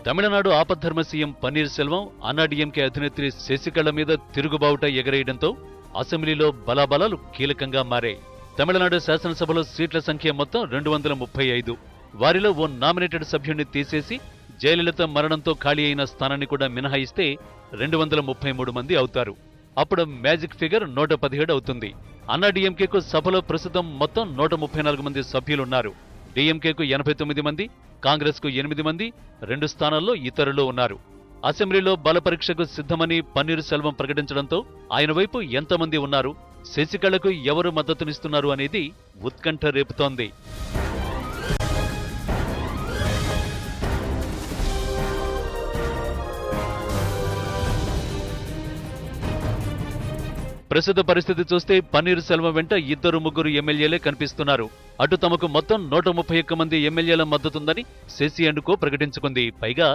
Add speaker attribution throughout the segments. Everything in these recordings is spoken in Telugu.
Speaker 1: తమిళనాడు ఆపద్ధర్మ సీఎం పన్నీర్ సెల్వం అన్నాడీఎంకే అధినేత్రి శశికళ మీద తిరుగుబావుట ఎగరేయడంతో అసెంబ్లీలో బలాబలాలు కీలకంగా మారాయి. తమిళనాడు శాసనసభలో సీట్ల సంఖ్య మొత్తం 235. వారిలో ఓ నామినేటెడ్ సభ్యుణ్ణి తీసేసి జయలలిత మరణంతో ఖాళీ అయిన స్థానాన్ని కూడా మినహాయిస్తే 233 మంది అవుతారు. అప్పుడు మ్యాజిక్ ఫిగర్ 117 అవుతుంది. అన్నాడీఎంకేకు సభలో ప్రస్తుతం మొత్తం 134 మంది సభ్యులున్నారు. డీఎంకేకు 89 మంది, కాంగ్రెస్కు 8 మంది, 2 స్థానాల్లో ఇతరులు ఉన్నారు. అసెంబ్లీలో బలపరీక్షకు సిద్ధమని పన్నీరు సెల్వం ప్రకటించడంతో ఆయన వైపు ఎంతమంది ఉన్నారు, శశికళకు ఎవరు మద్దతునిస్తున్నారు అనేది ఉత్కంఠ రేపుతోంది. ప్రస్తుత పరిస్థితి చూస్తే పన్నీరు సెల్వం వెంట 2-3 ఎమ్మెల్యేలే కనిపిస్తున్నారు. అటు తమకు మొత్తం 131 మంది ఎమ్మెల్యేల మద్దతుందని శశి అండ్ కో ప్రకటించుకుంది. పైగా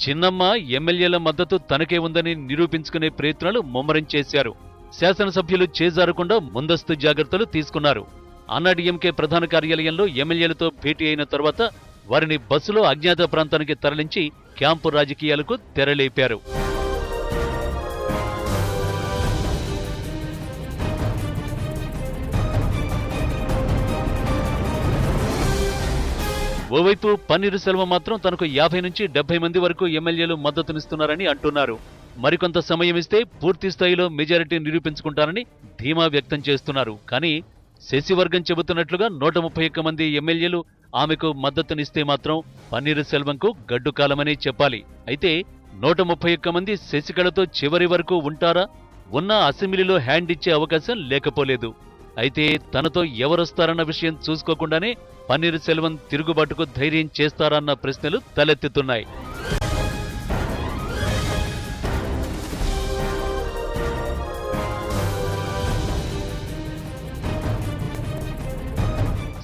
Speaker 1: చిన్నమ్మ ఎమ్మెల్యేల మద్దతు తనకే ఉందని నిరూపించుకునే ప్రయత్నాలు ముమ్మరం చేశారు. శాసనసభ్యులు చేజారకుండా ముందస్తు జాగ్రత్తలు తీసుకున్నారు. అన్నాడీఎంకే ప్రధాన కార్యాలయంలో ఎమ్మెల్యేలతో భేటీ అయిన తర్వాత వారిని బస్సులో అజ్ఞాత ప్రాంతానికి తరలించి క్యాంపు రాజకీయాలకు తెరలేపారు. ఓవైపు పన్నీరు సెల్వం మాత్రం తనకు 50 నుంచి 70 మంది వరకు ఎమ్మెల్యేలు మద్దతునిస్తున్నారని అంటున్నారు. మరికొంత సమయం ఇస్తే పూర్తి స్థాయిలో మెజారిటీ నిరూపించుకుంటారని ధీమా వ్యక్తం చేస్తున్నారు. కానీ శశివర్గం చెబుతున్నట్లుగా 131 మంది ఎమ్మెల్యేలు ఆమెకు మద్దతునిస్తే మాత్రం పన్నీరు సెల్వంకు గడ్డుకాలమనే చెప్పాలి. అయితే 131 మంది శశికళతో చివరి వరకు ఉంటారా? ఉన్న అసెంబ్లీలో హ్యాండ్ ఇచ్చే అవకాశం లేకపోలేదు. అయితే తనతో ఎవరొస్తారన్న విషయం చూసుకోకుండానే పన్నీరు సెల్వం తిరుగుబాటుకు ధైర్యం చేస్తారన్న ప్రశ్నలు తలెత్తుతున్నాయి.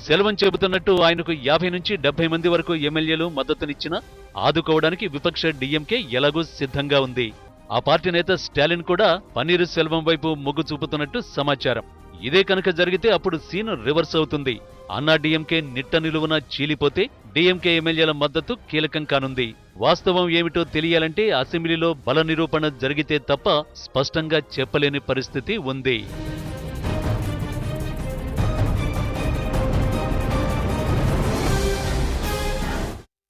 Speaker 1: సెల్వం చెబుతున్నట్టు ఆయనకు 50 నుంచి 70 మంది వరకు ఎమ్మెల్యేలు మద్దతునిచ్చినా ఆదుకోవడానికి విపక్ష డీఎంకే ఎలాగూ సిద్ధంగా ఉంది. ఆ పార్టీ నేత స్టాలిన్ కూడా పన్నీరు సెల్వం వైపు మొగ్గు చూపుతున్నట్టు సమాచారం. ఇదే కనుక జరిగితే అప్పుడు సీన్ రివర్స్ అవుతుంది. అన్నాడీఎంకే నిట్ట నిలువున చీలిపోతే డీఎంకే ఎమ్మెల్యేల మద్దతు కీలకం కానుంది. వాస్తవం ఏమిటో తెలియాలంటే అసెంబ్లీలో బల నిరూపణ జరిగితే తప్ప స్పష్టంగా చెప్పలేని పరిస్థితి ఉంది.